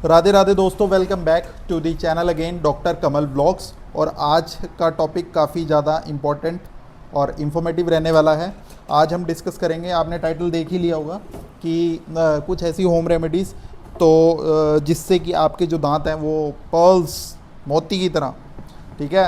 राधे राधे दोस्तों, welcome back to the channel again doctor Kamal blogs. और आज का टॉपिक काफ़ी ज़्यादा इम्पोर्टेंट और इन्फॉर्मेटिव रहने वाला है। आज हम डिस्कस करेंगे, आपने टाइटल देख ही लिया होगा कि कुछ ऐसी होम रेमेडीज़ तो जिससे कि आपके जो दांत हैं वो पर्ल्स मोती की तरह, ठीक है,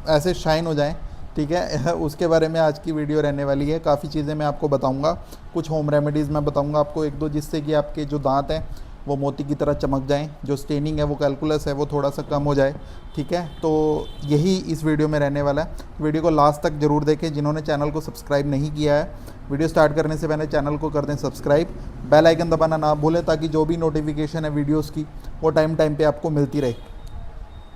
ऐसे शाइन हो जाएं। ठीक है उसके बारे में आज की वीडियो रहने वाली है। काफ़ी चीज़ें मैं आपको बताऊंगा, कुछ होम रेमेडीज़ मैं बताऊंगा आपको एक दो, जिससे कि आपके जो दांत हैं वो मोती की तरह चमक जाएं, जो स्टेनिंग है वो कैलकुलस है वो थोड़ा सा कम हो जाए। ठीक है, तो यही इस वीडियो में रहने वाला है। वीडियो को लास्ट तक ज़रूर देखें। जिन्होंने चैनल को सब्सक्राइब नहीं किया है, वीडियो स्टार्ट करने से पहले चैनल को कर दें सब्सक्राइब, बेल आइकन दबाना ना भूलें, ताकि जो भी नोटिफिकेशन है वीडियोज़ की वो टाइम टाइम पर आपको मिलती रहे।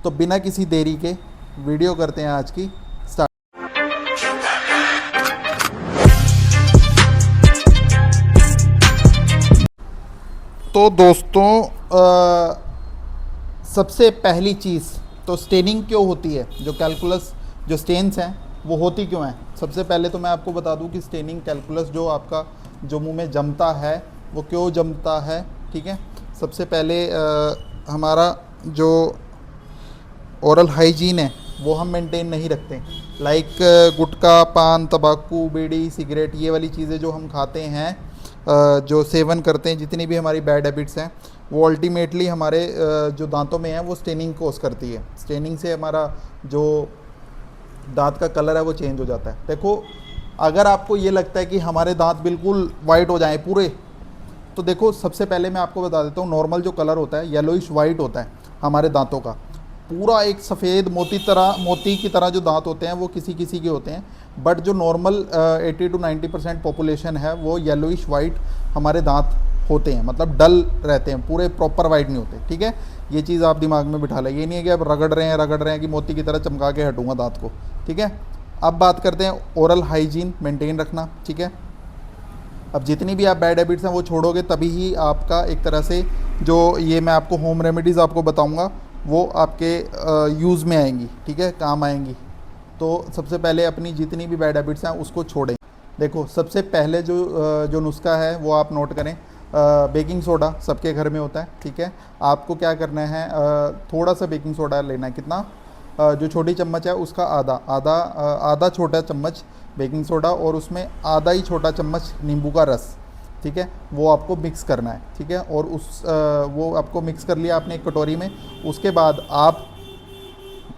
तो बिना किसी देरी के वीडियो करते हैं आज की स्टार्ट। तो दोस्तों, सबसे पहली चीज़ तो स्टेनिंग क्यों होती है, जो कैलकुलस जो स्टेन्स हैं वो होती क्यों हैं। सबसे पहले तो मैं आपको बता दूं कि स्टेनिंग कैलकुलस जो आपका जो मुंह में जमता है वो क्यों जमता है। ठीक है, सबसे पहले हमारा जो ओरल हाइजीन है वो हम मेंटेन नहीं रखते। लाइक गुटखा, पान, तंबाकू, बीड़ी, सिगरेट, ये वाली चीज़ें जो हम खाते हैं, जो सेवन करते हैं, जितनी भी हमारी बैड हैबिट्स हैं वो अल्टीमेटली हमारे जो दांतों में है वो स्टेनिंग कोस करती है। स्टेनिंग से हमारा जो दांत का कलर है वो चेंज हो जाता है। देखो, अगर आपको ये लगता है कि हमारे दांत बिल्कुल वाइट हो जाएं पूरे, तो देखो सबसे पहले मैं आपको बता देता हूँ, नॉर्मल जो कलर होता है येलोइश वाइट होता है हमारे दांतों का। पूरा एक सफ़ेद मोती की तरह जो दांत होते हैं वो किसी किसी के होते हैं, बट जो नॉर्मल 80 to 90% पॉपुलेशन है वो येलोइश वाइट हमारे दांत होते हैं, मतलब डल रहते हैं, पूरे प्रॉपर वाइट नहीं होते। ठीक है, ये चीज़ आप दिमाग में बिठा लें। ये नहीं है कि आप रगड़ रहे हैं कि मोती की तरह चमका के हटूँगा दांत को। ठीक है, अब बात करते हैं ओरल हाइजीन मेंटेन रखना। ठीक है, अब जितनी भी आप बैड हैबिट्स हैं वो छोड़ोगे, तभी ही आपका एक तरह से जो ये मैं आपको होम रेमेडीज़ आपको बताऊंगा वो आपके यूज़ में आएंगी। ठीक है, काम आएंगी। तो सबसे पहले अपनी जितनी भी बैड हैबिट्स हैं उसको छोड़ें। देखो, सबसे पहले जो नुस्खा है वो आप नोट करें। बेकिंग सोडा सबके घर में होता है। ठीक है, आपको क्या करना है, थोड़ा सा बेकिंग सोडा लेना है। कितना, जो छोटी चम्मच है उसका आधा छोटा चम्मच बेकिंग सोडा, और उसमें आधा ही छोटा चम्मच नींबू का रस। ठीक है, वो आपको मिक्स करना है। ठीक है, और वो आपको मिक्स कर लिया आपने एक कटोरी में। उसके बाद आप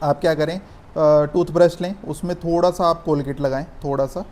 क्या करें, टूथब्रश लें, उसमें थोड़ा सा आप कोलगेट लगाएं, थोड़ा सा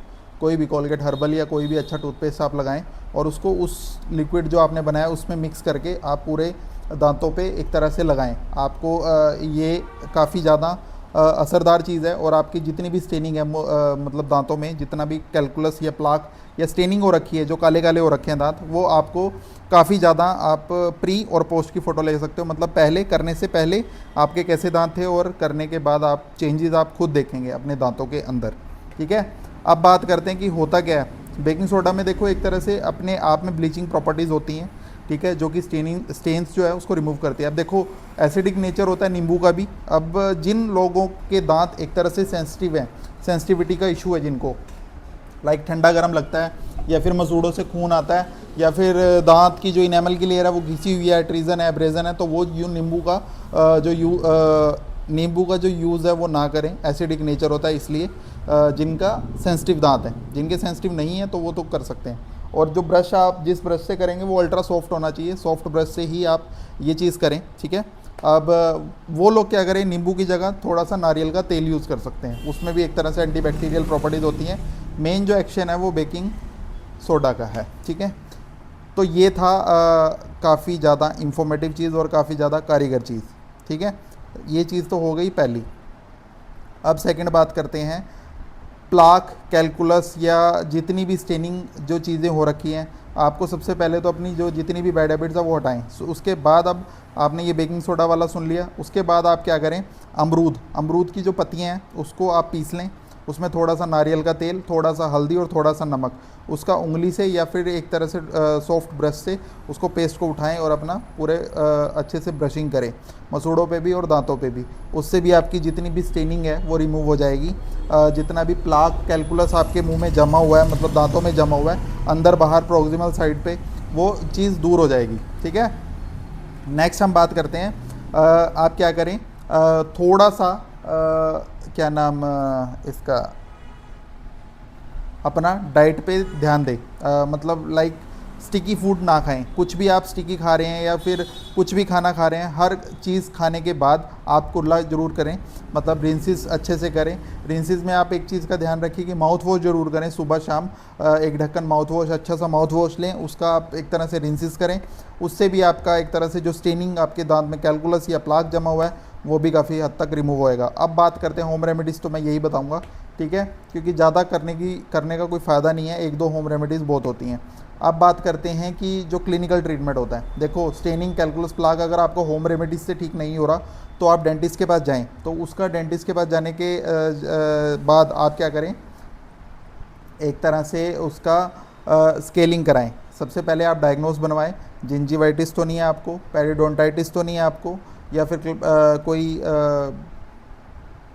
कोई भी कोलगेट, हर्बल या कोई भी अच्छा टूथपेस्ट आप लगाएं, और उसको उस लिक्विड जो आपने बनाया उसमें मिक्स करके आप पूरे दांतों पे एक तरह से लगाएं। आपको ये काफ़ी ज़्यादा असरदार चीज़ है, और आपकी जितनी भी स्टेनिंग है मतलब दांतों में जितना भी कैलकुलस या प्लाक या स्टेनिंग हो रखी है, जो काले काले हो रखे हैं दांत, वो आपको काफ़ी ज़्यादा, आप प्री और पोस्ट की फ़ोटो ले सकते हो। मतलब पहले करने से पहले आपके कैसे दांत थे, और करने के बाद आप चेंजेस आप खुद देखेंगे अपने दांतों के अंदर। ठीक है, अब बात करते हैं कि होता क्या है। बेकिंग सोडा में देखो एक तरह से अपने आप में ब्लीचिंग प्रॉपर्टीज़ होती हैं। ठीक है, जो कि स्टेन्स जो है उसको रिमूव करती है। अब देखो, एसिडिक नेचर होता है नींबू का भी। अब जिन लोगों के दांत एक तरह से सेंसिटिव हैं, सेंसिटिविटी का इशू है जिनको, लाइक ठंडा गर्म लगता है, या फिर मसूड़ों से खून आता है, या फिर दांत की जो इनेमल की लेयर है वो घिसी हुई है, ट्रीजन है, एब्रेजन है, तो वो नींबू का जो यूज़ है वो ना करें। एसिडिक नेचर होता है, इसलिए जिनका सेंसिटिव दांत है, जिनके सेंसिटिव नहीं है तो वो तो कर सकते हैं। और जो ब्रश आप जिस ब्रश से करेंगे वो अल्ट्रा सॉफ्ट होना चाहिए, सॉफ्ट ब्रश से ही आप ये चीज़ करें। ठीक है, अब वो लोग क्या करें, नींबू की जगह थोड़ा सा नारियल का तेल यूज़ कर सकते हैं, उसमें भी एक तरह से एंटीबैक्टीरियल प्रॉपर्टीज़ होती हैं। मेन जो एक्शन है वो बेकिंग सोडा का है। ठीक है, तो ये था काफ़ी ज़्यादा इंफॉर्मेटिव चीज़ और काफ़ी ज़्यादा कारीगर चीज़। ठीक है, ये चीज़ तो हो गई पहली। अब सेकंड बात करते हैं, प्लाक, कैलकुलस या जितनी भी स्टेनिंग जो चीज़ें हो रखी हैं, आपको सबसे पहले तो अपनी जो जितनी भी बैड हैबिट्स है वो हटाएं। उसके बाद, अब आपने ये बेकिंग सोडा वाला सुन लिया, उसके बाद आप क्या करें, अमरूद की जो पत्तियां हैं उसको आप पीस लें, उसमें थोड़ा सा नारियल का तेल, थोड़ा सा हल्दी और थोड़ा सा नमक, उसका उंगली से या फिर एक तरह से सॉफ्ट ब्रश से उसको पेस्ट को उठाएं और अपना पूरे अच्छे से ब्रशिंग करें, मसूड़ों पे भी और दांतों पे भी। उससे भी आपकी जितनी भी स्टेनिंग है वो रिमूव हो जाएगी। जितना भी प्लाक, कैलकुलस आपके मुंह में जमा हुआ है, मतलब दांतों में जमा हुआ है, अंदर बाहर प्रोक्सिमल साइड पे, वो चीज़ दूर हो जाएगी। ठीक है, नेक्स्ट हम बात करते हैं, आप क्या करें, थोड़ा सा क्या नाम इसका, अपना डाइट पे ध्यान दें। मतलब लाइक स्टिकी फूड ना खाएं, कुछ भी आप स्टिकी खा रहे हैं या फिर कुछ भी खाना खा रहे हैं, हर चीज़ खाने के बाद आप कुल्ला ज़रूर करें, मतलब रिंसिस अच्छे से करें। रिंसिस में आप एक चीज़ का ध्यान रखिए कि माउथ वॉश ज़रूर करें, सुबह शाम एक ढक्कन माउथ वॉश, अच्छा सा माउथ वॉश लें, उसका आप एक तरह से रिंसिस करें। उससे भी आपका एक तरह से जो स्टेनिंग आपके दांत में कैलकुलस या प्लाक जमा हुआ है वो भी काफ़ी हद तक रिमूव होएगा। अब बात करते हैं होम रेमेडीज़, तो मैं यही बताऊँगा, ठीक है, क्योंकि ज़्यादा करने का कोई फ़ायदा नहीं है, एक दो होम रेमेडीज़ बहुत होती हैं। अब बात करते हैं कि जो क्लिनिकल ट्रीटमेंट होता है, देखो स्टेनिंग कैलकुलस प्लाक अगर आपको होम रेमेडीज़ से ठीक नहीं हो रहा तो आप डेंटिस्ट के पास जाएं। तो उसका डेंटिस्ट के पास जाने के बाद आप क्या करें, एक तरह से उसका स्केलिंग कराएं। सबसे पहले आप डायग्नोस बनवाएं, जिंजीवाइटिस तो नहीं है आपको, पेरिडोंटाइटिस तो नहीं है आपको, या फिर कोई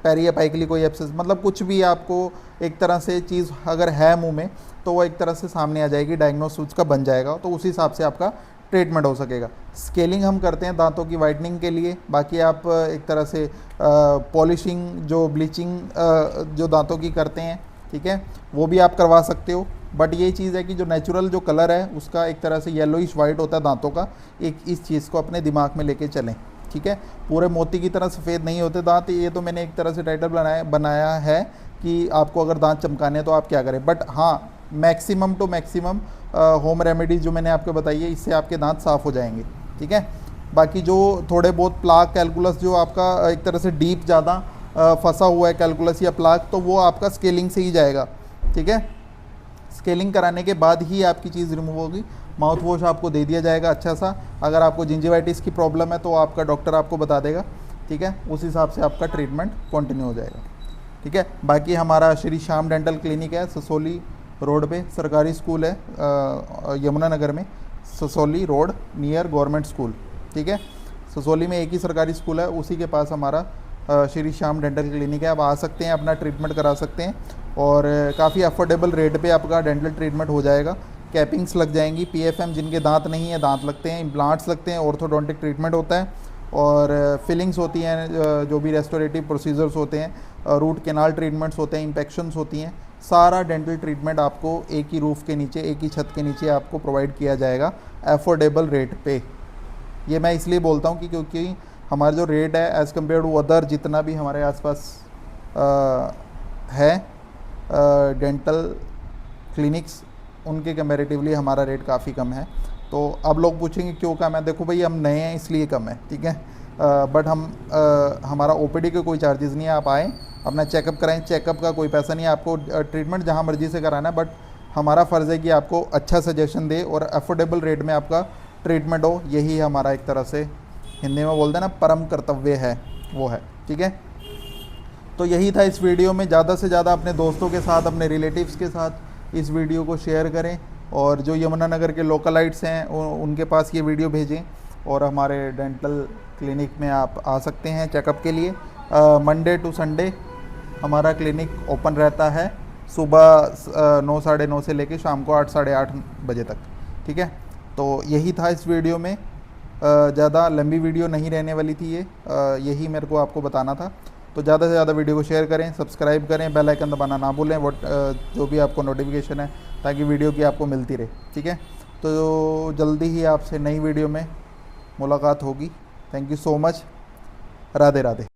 पेरियापाइकली कोई एब्सेस, मतलब कुछ भी आपको एक तरह से चीज़ अगर है मुंह में तो वो एक तरह से सामने आ जाएगी, डायग्नोस उसका बन जाएगा, तो उसी हिसाब से आपका ट्रीटमेंट हो सकेगा। स्केलिंग हम करते हैं दांतों की वाइटनिंग के लिए, बाकी आप एक तरह से पॉलिशिंग जो ब्लीचिंग जो दांतों की करते हैं, ठीक है, वो भी आप करवा सकते हो। बट ये चीज़ है कि जो नेचुरल जो कलर है उसका एक तरह से येलोइश वाइट होता है दांतों का, एक इस चीज़ को अपने दिमाग में लेके चलें, ठीक है। पूरे मोती की तरह सफ़ेद नहीं होते दांत, ये तो मैंने एक तरह से टाइटल बनाया है कि आपको अगर दांत चमकाने हैं तो आप क्या करें। बट हाँ, maximum to maximum home remedies जो मैंने आपको बताई है, इससे आपके दांत साफ़ हो जाएंगे, ठीक है। बाकी जो थोड़े बहुत प्लाक कैलकुलस जो आपका एक तरह से डीप ज़्यादा फंसा हुआ है कैलकुलस या प्लाक, तो वो आपका स्केलिंग से ही जाएगा, ठीक है। स्केलिंग कराने के बाद ही आपकी चीज़ रिमूव होगी। माउथ वॉश आपको दे दिया जाएगा अच्छा सा, अगर आपको जिंजिवाइटिस की प्रॉब्लम है तो आपका डॉक्टर आपको बता देगा, ठीक है, उस हिसाब से आपका ट्रीटमेंट कंटिन्यू हो जाएगा, ठीक है। बाकी हमारा श्री श्याम डेंटल क्लिनिक है, ससोली रोड पे, सरकारी स्कूल है यमुनानगर में, Sassoli road near government school, ठीक है। ससोली में एक ही सरकारी स्कूल है, उसी के पास हमारा श्री श्याम डेंटल क्लिनिक है। आप आ सकते हैं, अपना ट्रीटमेंट करा सकते हैं, और काफ़ी अफोर्डेबल रेट पे आपका डेंटल ट्रीटमेंट हो जाएगा। कैपिंग्स लग जाएंगी, पीएफएम जिनके दांत नहीं है, दांत लगते हैं, इम्प्लांट्स लगते हैं, ऑर्थोडोंटिक ट्रीटमेंट होता है, और फिलिंग्स होती हैं, जो भी रेस्टोरेटिव प्रोसीजर्स होते हैं, रूट कैनाल ट्रीटमेंट्स होते हैं, इंफेक्शंस होती हैं, सारा डेंटल ट्रीटमेंट आपको एक ही रूफ़ के नीचे, एक ही छत के नीचे आपको प्रोवाइड किया जाएगा अफोर्डेबल रेट पे। ये मैं इसलिए बोलता हूँ कि क्योंकि हमारा जो रेट है एज़ कम्पेयर टू अदर जितना भी हमारे आसपास है डेंटल क्लिनिक्स, उनके कंपैरेटिवली हमारा रेट काफ़ी कम है। तो अब लोग पूछेंगे क्यों कम है, देखो भाई हम नए हैं इसलिए कम है, ठीक है। बट हमारा ओपीडी के कोई चार्जेस नहीं है, आप आएँ अपना चेकअप कराएं, चेकअप का कोई पैसा नहीं है, आपको ट्रीटमेंट जहाँ मर्जी से कराना है, बट हमारा फ़र्ज़ है कि आपको अच्छा सजेशन दे और अफोर्डेबल रेट में आपका ट्रीटमेंट हो, यही हमारा एक तरह से हिंदी में बोलते हैं ना परम कर्तव्य है, वो है, ठीक है। तो यही था इस वीडियो में, ज़्यादा से ज़्यादा अपने दोस्तों के साथ, अपने रिलेटिव्स के साथ इस वीडियो को शेयर करें, और जो यमुनानगर के लोकलाइट्स हैं उनके पास ये वीडियो भेजें, और हमारे डेंटल क्लिनिक में आप आ सकते हैं चेकअप के लिए। मंडे टू संडे हमारा क्लिनिक ओपन रहता है, सुबह 9 साढ़े 9 से लेके शाम को 8 साढ़े 8 बजे तक, ठीक है। तो यही था इस वीडियो में, ज़्यादा लंबी वीडियो नहीं रहने वाली थी ये, यही मेरे को आपको बताना था। तो ज़्यादा से ज़्यादा वीडियो को शेयर करें, सब्सक्राइब करें, बेल आइकन दबाना ना भूलें, जो भी आपको नोटिफिकेशन है, ताकि वीडियो की आपको मिलती रहे, ठीक है। तो जल्दी ही आपसे नई वीडियो में मुलाकात होगी। Thank you so much, Radhe Radhe.